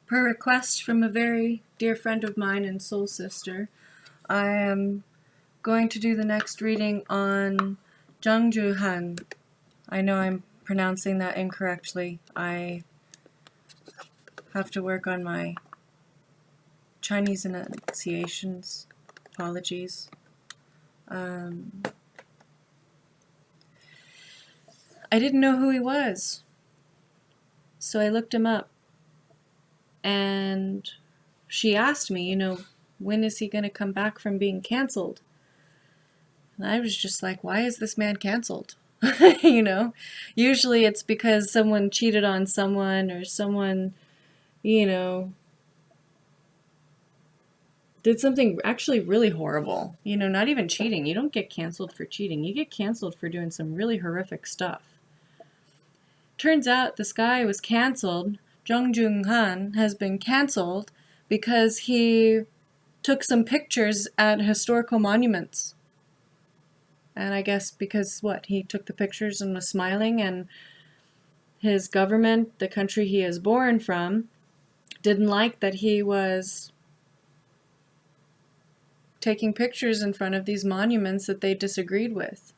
Per request from a very dear friend of mine and soul sister, I am going to do the next reading on Zhang Zhehan. I know I'm pronouncing that incorrectly. I have to work on my Chinese enunciations. Apologies. I didn't know who he was, so I looked him up. And she asked me, when is he going to come back from being canceled? And I was just like, why is this man canceled? Usually it's because someone cheated on someone or someone, did something actually really horrible. Not even cheating. You don't get canceled for cheating. You get canceled for doing some really horrific stuff. Turns out this guy was canceled. Zhang Zhehan has been canceled because he took some pictures at historical monuments. And I guess because he took the pictures and was smiling, and his government, the country he is born from, didn't like that he was taking pictures in front of these monuments that they disagreed with.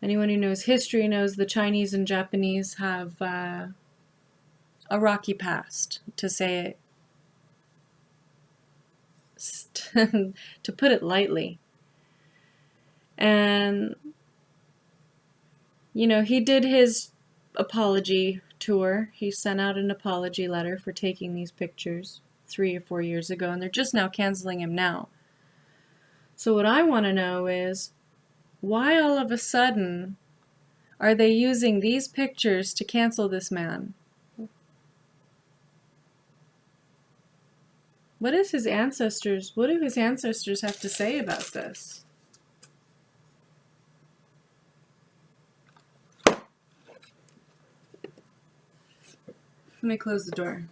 Anyone who knows history knows the Chinese and Japanese have a rocky past, to say it, to put it lightly. And, he did his apology tour. He sent out an apology letter for taking these pictures 3 or 4 years ago, and they're just now canceling him now. So what I want to know is, why all of a sudden are they using these pictures to cancel this man? What do his ancestors have to say about this? Let me close the door.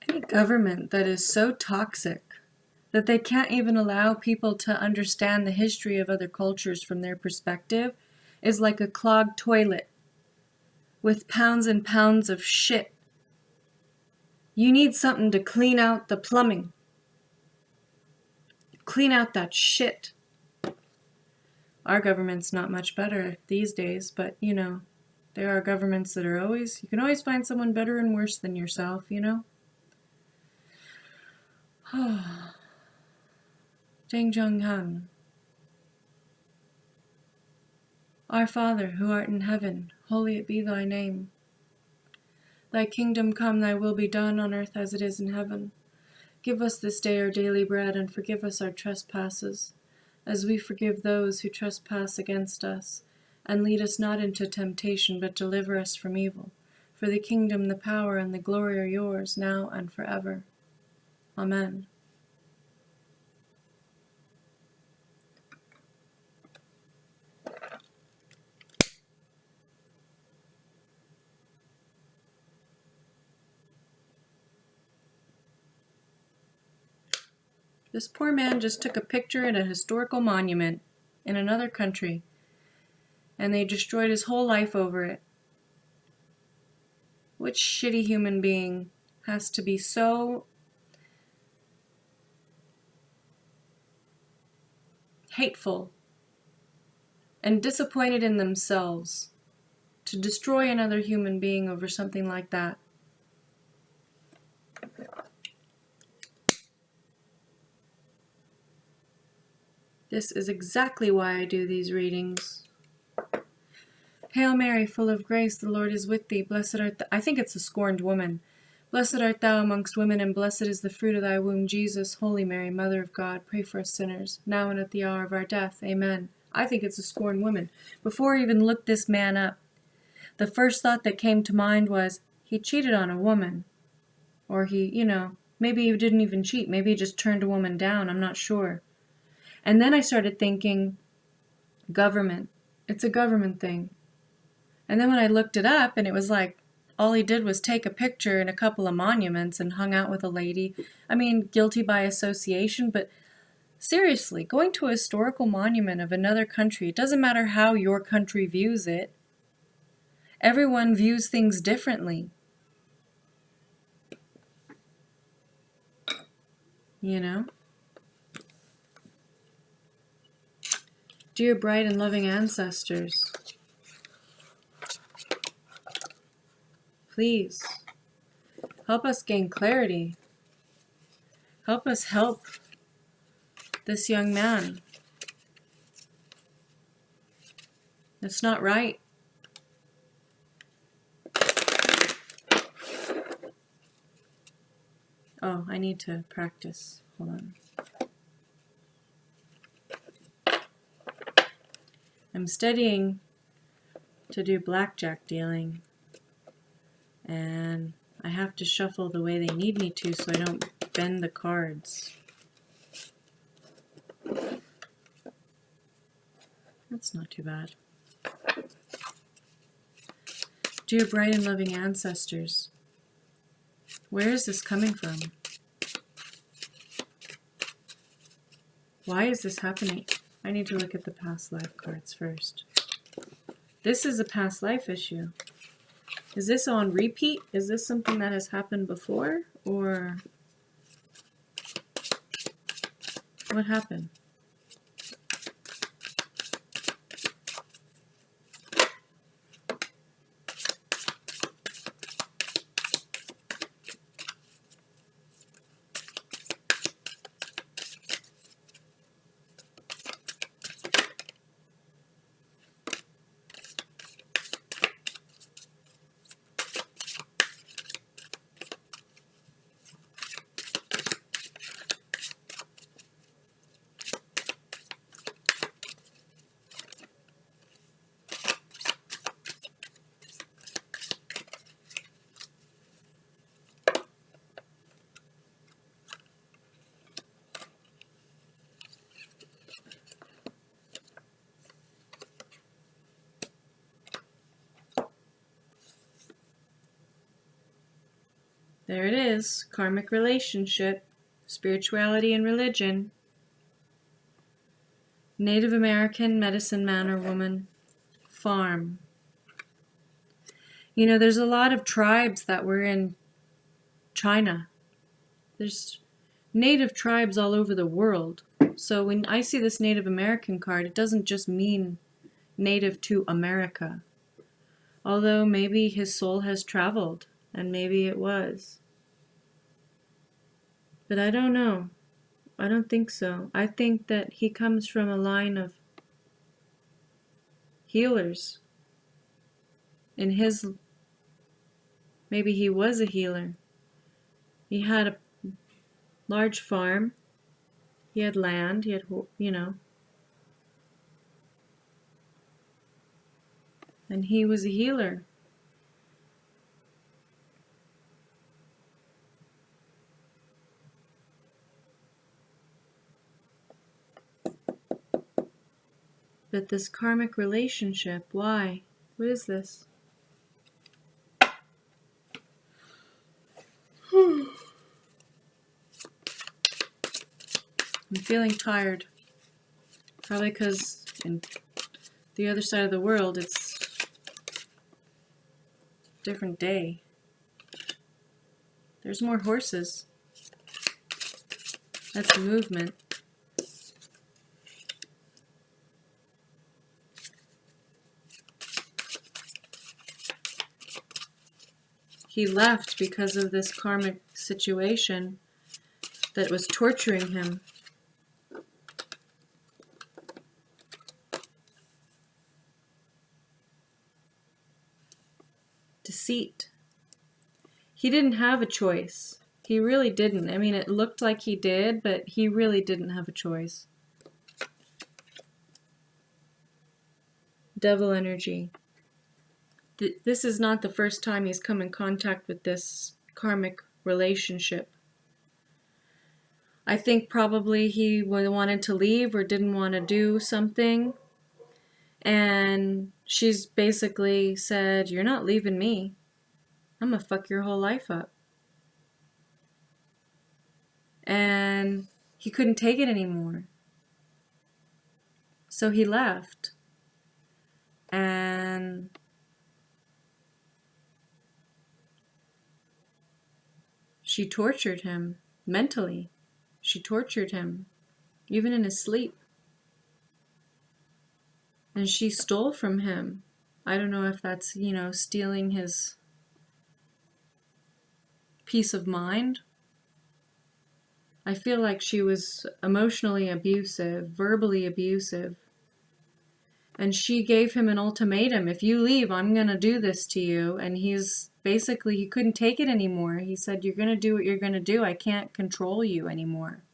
Any government that is so toxic that they can't even allow people to understand the history of other cultures from their perspective is like a clogged toilet with pounds and pounds of shit. You need something to clean out the plumbing. Clean out that shit. Our government's not much better these days, but there are governments that are you can always find someone better and worse than yourself, Zhang Zhehan. Our Father, who art in heaven, holy it be thy name. Thy kingdom come, thy will be done on earth as it is in heaven. Give us this day our daily bread, and forgive us our trespasses, as we forgive those who trespass against us. And lead us not into temptation, but deliver us from evil. For the kingdom, the power, and the glory are yours, now and forever. Amen. This poor man just took a picture at a historical monument in another country, and they destroyed his whole life over it. Which shitty human being has to be so hateful and disappointed in themselves to destroy another human being over something like that? This is exactly why I do these readings. Hail Mary, full of grace, the Lord is with thee. Blessed art thou. I think it's a scorned woman. Blessed art thou amongst women, and blessed is the fruit of thy womb, Jesus. Holy Mary, Mother of God, pray for us sinners, now and at the hour of our death. Amen. I think it's a scorned woman. Before I even looked this man up, the first thought that came to mind was, he cheated on a woman. Or he, maybe he didn't even cheat. Maybe he just turned a woman down. I'm not sure. And then I started thinking, government. It's a government thing. And then when I looked it up, and it was like, all he did was take a picture in a couple of monuments and hung out with a lady. I mean, guilty by association, but seriously, going to a historical monument of another country, it doesn't matter how your country views it. Everyone views things differently. Dear bright and loving ancestors, please help us gain clarity. Help us help this young man. It's not right. Oh, I need to practice. Hold on. I'm studying to do blackjack dealing, and I have to shuffle the way they need me to so I don't bend the cards. That's not too bad. Dear bright and loving ancestors, where is this coming from? Why is this happening? I need to look at the past life cards first. This is a past life issue. Is this on repeat? Is this something that has happened before? Or what happened? There it is. Karmic relationship, spirituality and religion. Native American, medicine man or woman, farm. There's a lot of tribes that were in China. There's native tribes all over the world. So when I see this Native American card, it doesn't just mean native to America. Although maybe his soul has traveled, and maybe it was. But I don't know. I don't think so. I think that he comes from a line of healers. Maybe he was a healer. He had a large farm. He had land. He had, and he was a healer. But this karmic relationship, why? What is this? I'm feeling tired. Probably because in the other side of the world, it's a different day. There's more horses. That's movement. He left because of this karmic situation that was torturing him. deceit. He didn't have a choice. He really didn't. I mean, it looked like he did, but he really didn't have a choice. Devil energy. This is not the first time he's come in contact with this karmic relationship. I think probably he wanted to leave or didn't want to do something. And she's basically said, "You're not leaving me. I'm gonna fuck your whole life up." And he couldn't take it anymore. So he left. And she tortured him mentally. She tortured him, even in his sleep. And she stole from him. I don't know if that's, stealing his peace of mind. I feel like she was emotionally abusive, verbally abusive. And she gave him an ultimatum. If you leave, I'm going to do this to you. And he couldn't take it anymore. He said, "You're going to do what you're going to do. I can't control you anymore."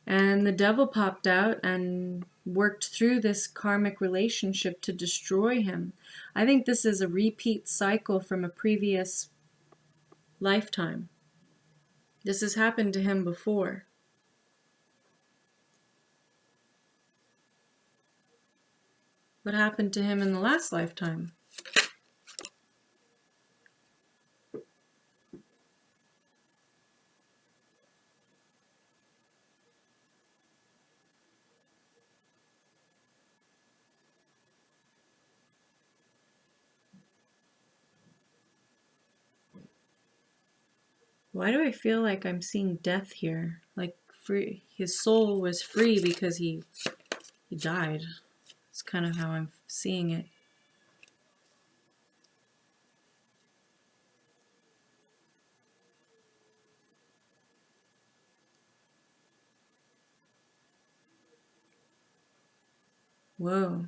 And the devil popped out and worked through this karmic relationship to destroy him. I think this is a repeat cycle from a previous lifetime. This has happened to him before. What happened to him in the last lifetime? Why do I feel like I'm seeing death here? Like free, his soul was free because he died. It's kind of how I'm seeing it. Whoa.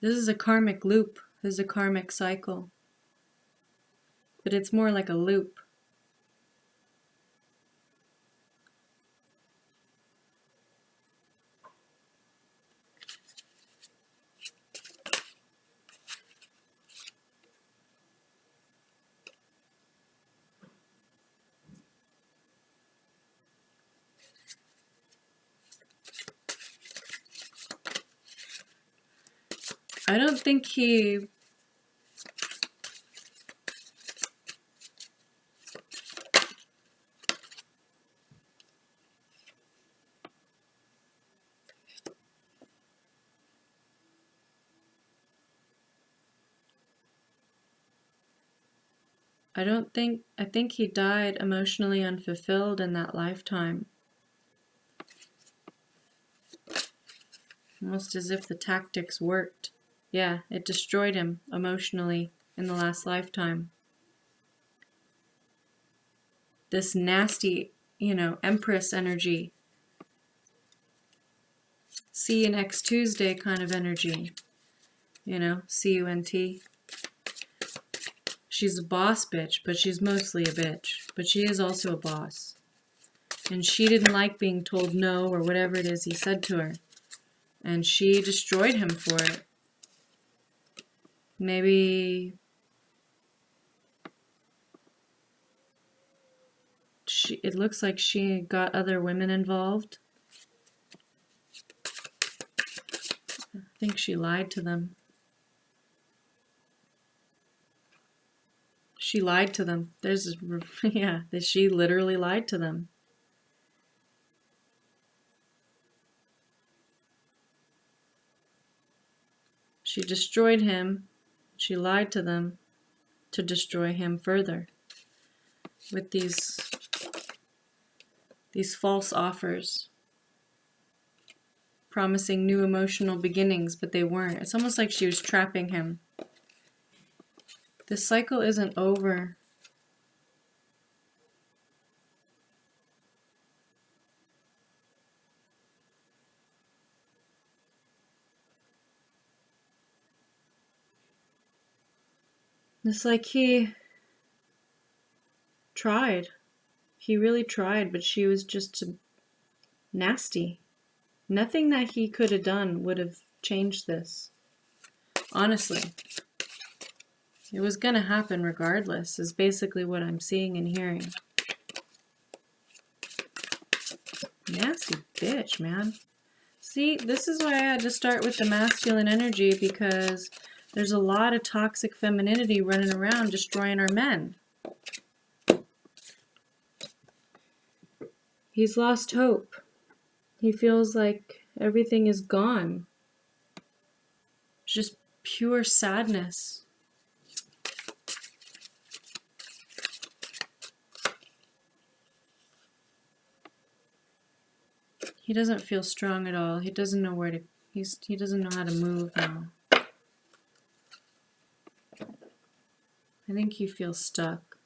This is a karmic loop. This is a karmic cycle. But it's more like a loop. I don't think he I think he died emotionally unfulfilled in that lifetime. Almost as if the tactics worked. Yeah, it destroyed him emotionally in the last lifetime. This nasty, Empress energy. See you next Tuesday kind of energy. CUNT. She's a boss bitch, but she's mostly a bitch. But she is also a boss. And she didn't like being told no or whatever it is he said to her. And she destroyed him for it. Maybe it looks like she got other women involved. I think she lied to them. She lied to them. She literally lied to them. She destroyed him. She lied to them to destroy him further with these false offers, promising new emotional beginnings, but they weren't. It's almost like she was trapping him. This cycle isn't over. It's like he tried. He really tried, but she was just nasty. Nothing that he could have done would have changed this. Honestly. It was going to happen regardless, is basically what I'm seeing and hearing. Nasty bitch, man. See, this is why I had to start with the masculine energy, because there's a lot of toxic femininity running around destroying our men. He's lost hope. He feels like everything is gone. It's just pure sadness. He doesn't feel strong at all. He doesn't know where to, he doesn't know how to move now. I think he feels stuck.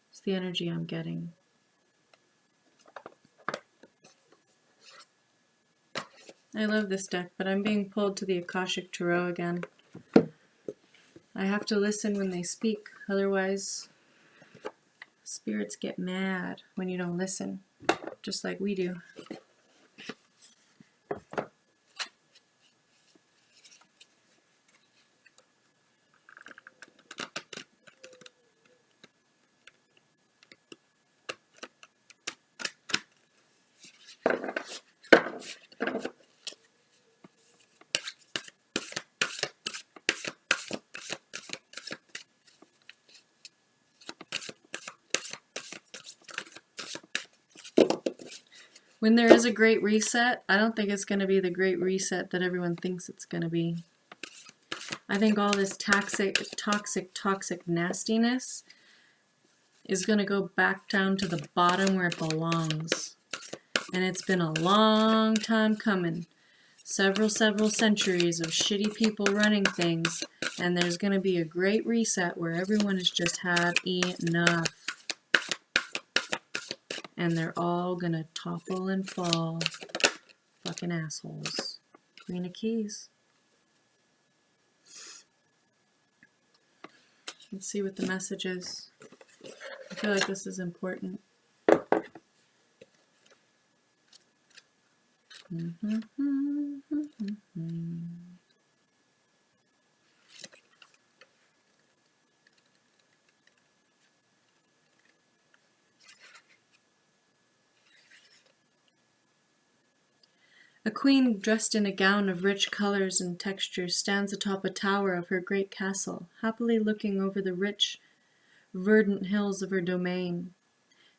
It's the energy I'm getting. I love this deck, but I'm being pulled to the Akashic Tarot again. I have to listen when they speak, otherwise spirits get mad when you don't listen, just like we do. When there is a great reset, I don't think it's going to be the great reset that everyone thinks it's going to be. I think all this toxic nastiness is going to go back down to the bottom where it belongs. And it's been a long time coming. Several centuries of shitty people running things, and there's going to be a great reset where everyone has just had enough. And they're all going to topple and fall. Fucking assholes. Queen of Keys. Let's see what the message is. I feel like this is important. A queen dressed in a gown of rich colors and textures stands atop a tower of her great castle, happily looking over the rich, verdant hills of her domain.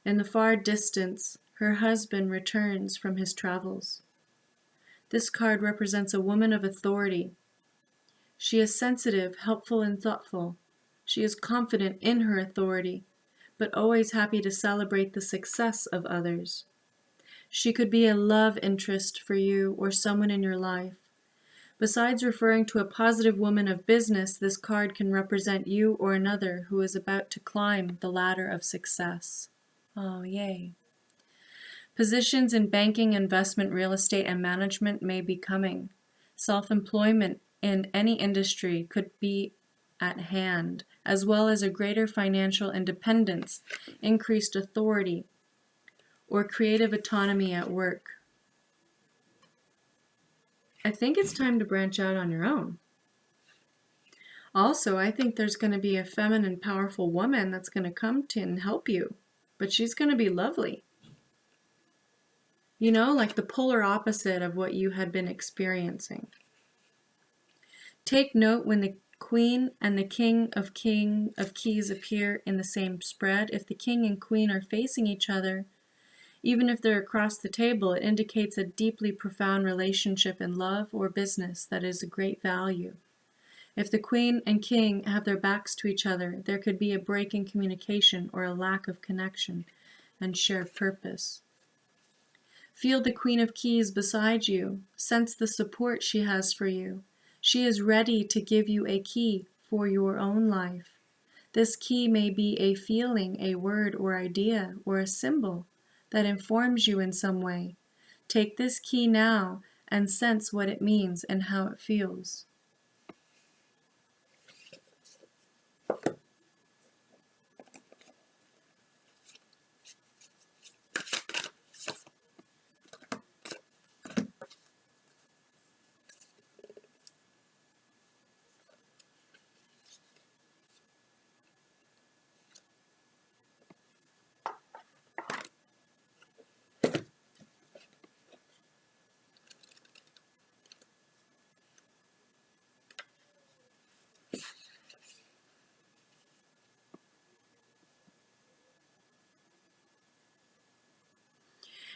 In the far distance, her husband returns from his travels. This card represents a woman of authority. She is sensitive, helpful, and thoughtful. She is confident in her authority, but always happy to celebrate the success of others. She could be a love interest for you or someone in your life. Besides referring to a positive woman of business, this card can represent you or another who is about to climb the ladder of success. Oh, yay. Positions in banking, investment, real estate, and management may be coming. Self-employment in any industry could be at hand, as well as a greater financial independence, increased authority, or creative autonomy at work. I think it's time to branch out on your own. Also, I think there's going to be a feminine, powerful woman that's going to come to and help you, but she's going to be lovely. You know, like the polar opposite of what you had been experiencing. Take note when the Queen and the King of Keys appear in the same spread. If the King and Queen are facing each other, even if they're across the table, it indicates a deeply profound relationship in love or business that is a great value. If the Queen and King have their backs to each other, there could be a break in communication or a lack of connection and shared purpose. Feel the Queen of Keys beside you. Sense the support she has for you. She is ready to give you a key for your own life. This key may be a feeling, a word or idea, or a symbol that informs you in some way. Take this key now and sense what it means and how it feels.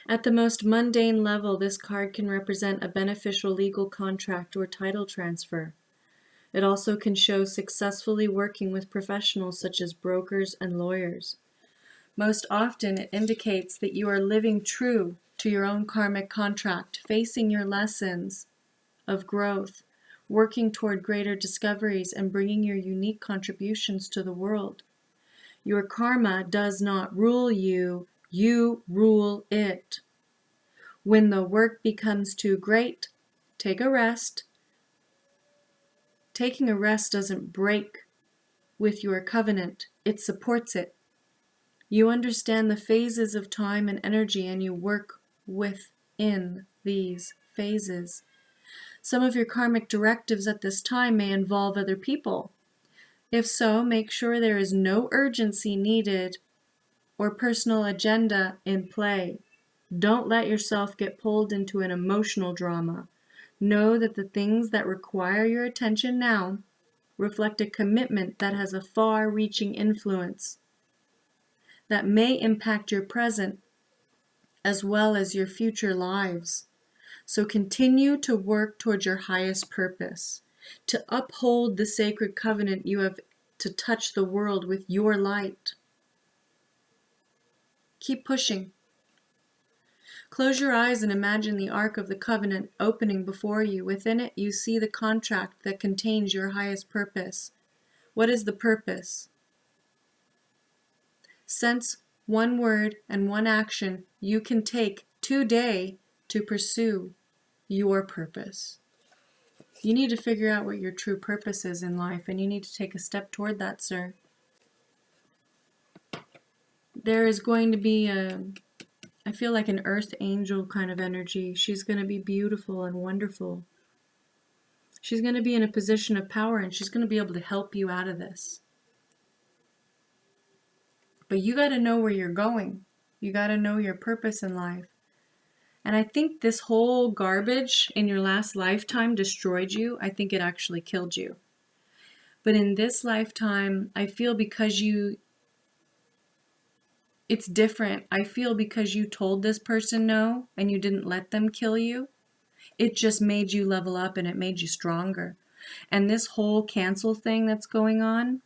At the most mundane level, this card can represent a beneficial legal contract or title transfer. It also can show successfully working with professionals such as brokers and lawyers. Most often, it indicates that you are living true to your own karmic contract, facing your lessons of growth, working toward greater discoveries, and bringing your unique contributions to the world. Your karma does not rule you, you rule it. When the work becomes too great, take a rest. Taking a rest doesn't break with your covenant, it supports it. You understand the phases of time and energy, and you work within these phases. Some of your karmic directives at this time may involve other people. If so, make sure there is no urgency needed or personal agenda in play. Don't let yourself get pulled into an emotional drama. Know that the things that require your attention now reflect a commitment that has a far-reaching influence that may impact your present as well as your future lives. So continue to work towards your highest purpose, to uphold the sacred covenant you have to touch the world with your light. Keep pushing. Close your eyes and imagine the Ark of the Covenant opening before you. Within it, you see the contract that contains your highest purpose. What is the purpose? Sense one word and one action you can take today to pursue your purpose. You need to figure out what your true purpose is in life, and you need to take a step toward that, sir. There is going to be I feel like an earth angel kind of energy. She's going to be beautiful and wonderful. She's going to be in a position of power, and she's going to be able to help you out of this. But you got to know where you're going. You got to know your purpose in life. And I think this whole garbage in your last lifetime destroyed you. I think it actually killed you. But in this lifetime, I feel it's different. I feel because you told this person no and you didn't let them kill you, it just made you level up and it made you stronger. And this whole cancel thing that's going on,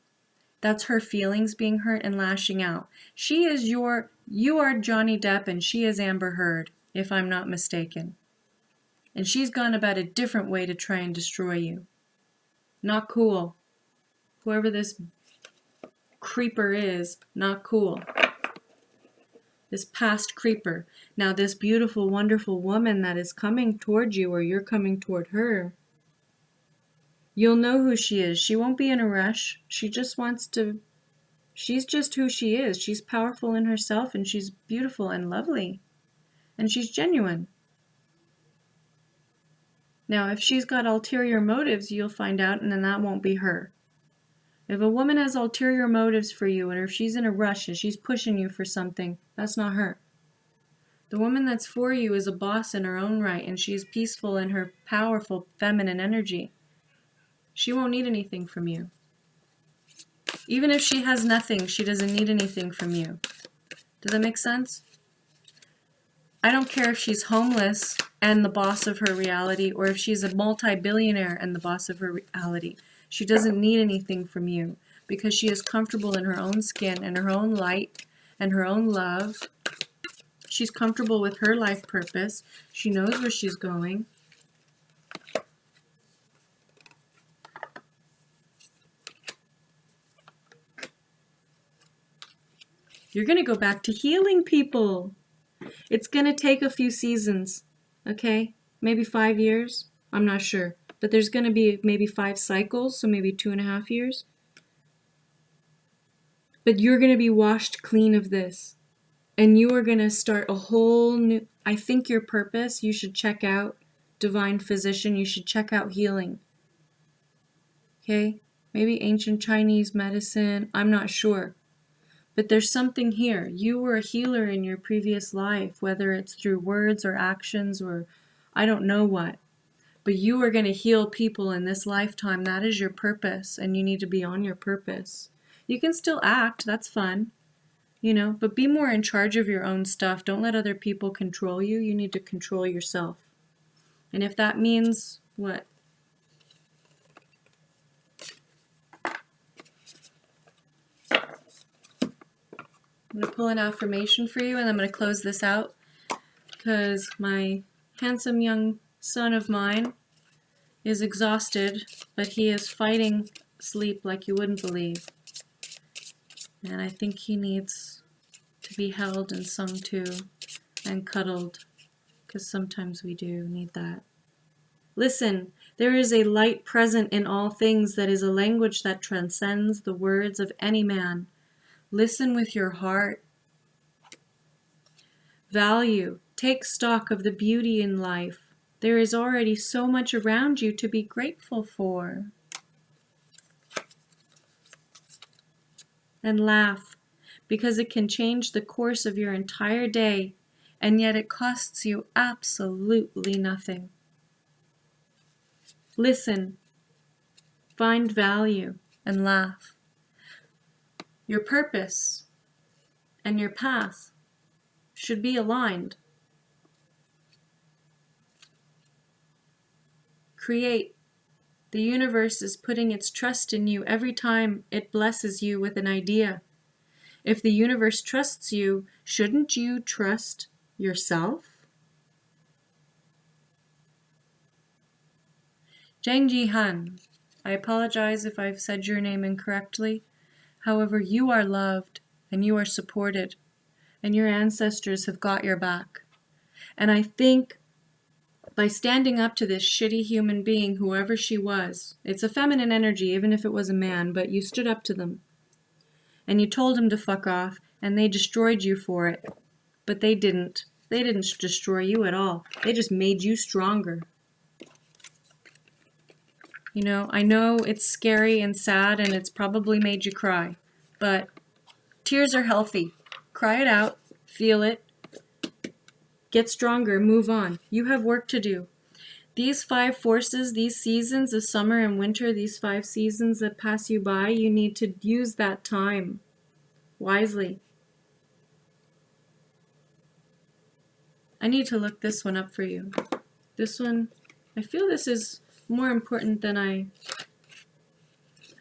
that's her feelings being hurt and lashing out. You are Johnny Depp and she is Amber Heard, if I'm not mistaken. And she's gone about a different way to try and destroy you. Not cool. Whoever this creeper is, not cool. This past creeper. Now this beautiful, wonderful woman that is coming toward you, or you're coming toward her, you'll know who she is. She won't be in a rush. She's just who she is. She's powerful in herself, and she's beautiful and lovely. And she's genuine. Now, if she's got ulterior motives, you'll find out, and then that won't be her. If a woman has ulterior motives for you, and if she's in a rush and she's pushing you for something, that's not her. The woman that's for you is a boss in her own right, and she's peaceful in her powerful feminine energy. She won't need anything from you. Even if she has nothing, she doesn't need anything from you. Does that make sense? I don't care if she's homeless and the boss of her reality, or if she's a multi-billionaire and the boss of her reality. She doesn't need anything from you because she is comfortable in her own skin and her own light and her own love. She's comfortable with her life purpose. She knows where she's going. You're going to go back to healing people. It's going to take a few seasons, okay? Maybe 5 years. I'm not sure. But there's going to be maybe 5 cycles, so maybe 2.5 years. But you're going to be washed clean of this. And you are going to start a whole new... I think your purpose, you should check out Divine Physician. You should check out healing. Okay? Maybe ancient Chinese medicine. I'm not sure. But there's something here. You were a healer in your previous life, whether it's through words or actions or I don't know what. But you are going to heal people in this lifetime. That is your purpose, and you need to be on your purpose. You can still act. That's fun. But be more in charge of your own stuff. Don't let other people control you. You need to control yourself. And if that means what? I'm going to pull an affirmation for you, and I'm going to close this out because my handsome young son of mine is exhausted, but he is fighting sleep like you wouldn't believe. And I think he needs to be held and sung to and cuddled, because sometimes we do need that. Listen, there is a light present in all things that is a language that transcends the words of any man. Listen with your heart. Value. Take stock of the beauty in life. There is already so much around you to be grateful for. And laugh, because it can change the course of your entire day, and yet it costs you absolutely nothing. Listen, find value, and laugh. Your purpose and your path should be aligned. Create. The universe is putting its trust in you every time it blesses you with an idea. If the universe trusts you, shouldn't you trust yourself? Zhang Zhehan, I apologize if I've said your name incorrectly. However, you are loved and you are supported, and your ancestors have got your back. And I think by standing up to this shitty human being, whoever she was, it's a feminine energy, even if it was a man, but you stood up to them. And you told them to fuck off, and they destroyed you for it. But they didn't. They didn't destroy you at all. They just made you stronger. I know it's scary and sad, and it's probably made you cry. But tears are healthy. Cry it out. Feel it. Get stronger. Move on. You have work to do. These 5 forces, these seasons of summer and winter, these 5 seasons that pass you by, you need to use that time wisely. I need to look this one up for you. This one, I feel this is more important than I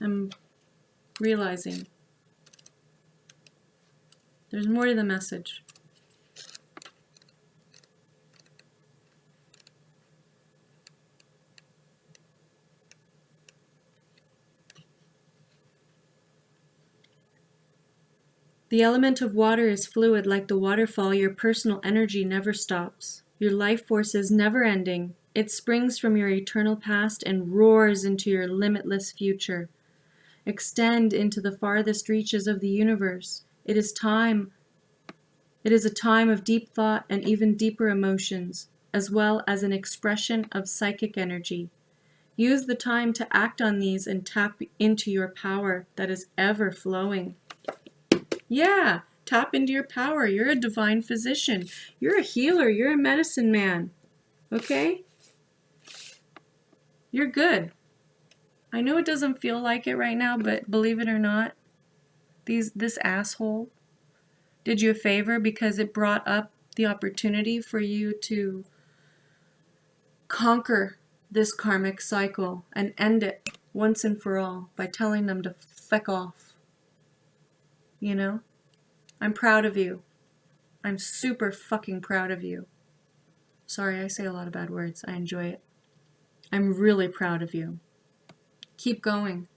am realizing. There's more to the message. The element of water is fluid like the waterfall. Your personal energy never stops. Your life force is never ending. It springs from your eternal past and roars into your limitless future. Extend into the farthest reaches of the universe. It is a time of deep thought and even deeper emotions, as well as an expression of psychic energy. Use the time to act on these and tap into your power that is ever flowing. Yeah, tap into your power. You're a divine physician. You're a healer. You're a medicine man. Okay? You're good. I know it doesn't feel like it right now, but believe it or not, this asshole did you a favor because it brought up the opportunity for you to conquer this karmic cycle and end it once and for all by telling them to feck off. I'm proud of you. I'm super fucking proud of you. Sorry, I say a lot of bad words. I enjoy it. I'm really proud of you. Keep going.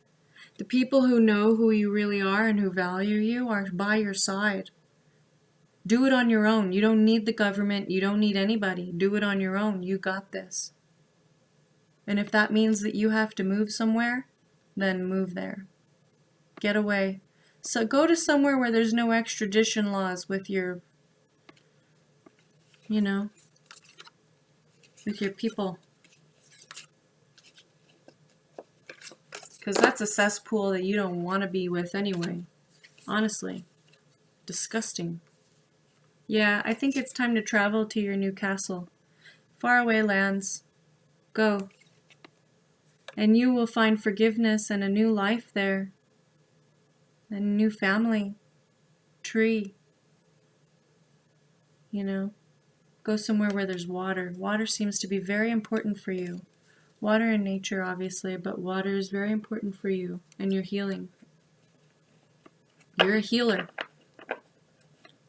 The people who know who you really are and who value you are by your side. Do it on your own. You don't need the government. You don't need anybody. Do it on your own. You got this. And if that means that you have to move somewhere, then move there. Get away. So go to somewhere where there's no extradition laws with your, with your people. Because that's a cesspool that you don't want to be with anyway. Honestly. Disgusting. Yeah, I think it's time to travel to your new castle. Faraway lands. Go. And you will find forgiveness and a new life there. And a new family. tree. You know, go somewhere where there's water. Water seems to be very important for you. Water and nature, obviously, but water is very important for you and your healing. You're a healer.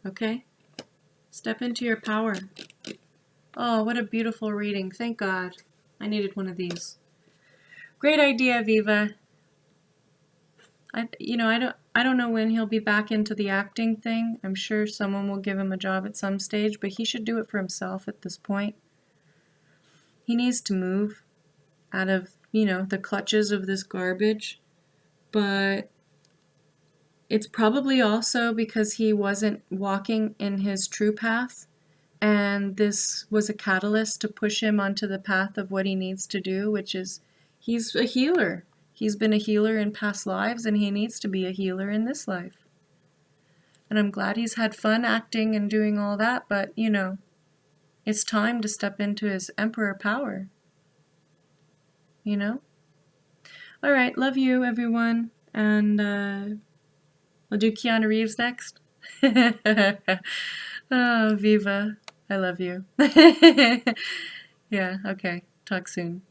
Okay? Step into your power. Oh, what a beautiful reading. Thank God. I needed one of these. Great idea, Viva. I don't know when he'll be back into the acting thing. I'm sure someone will give him a job at some stage, but he should do it for himself at this point. He needs to move out of, the clutches of this garbage. But it's probably also because he wasn't walking in his true path, and this was a catalyst to push him onto the path of what he needs to do, which is he's a healer. He's been a healer in past lives, and he needs to be a healer in this life. And I'm glad he's had fun acting and doing all that, but, it's time to step into his emperor power. All right, love you, everyone, and we'll do Keanu Reeves next. Oh, Viva, I love you. Yeah, okay, talk soon.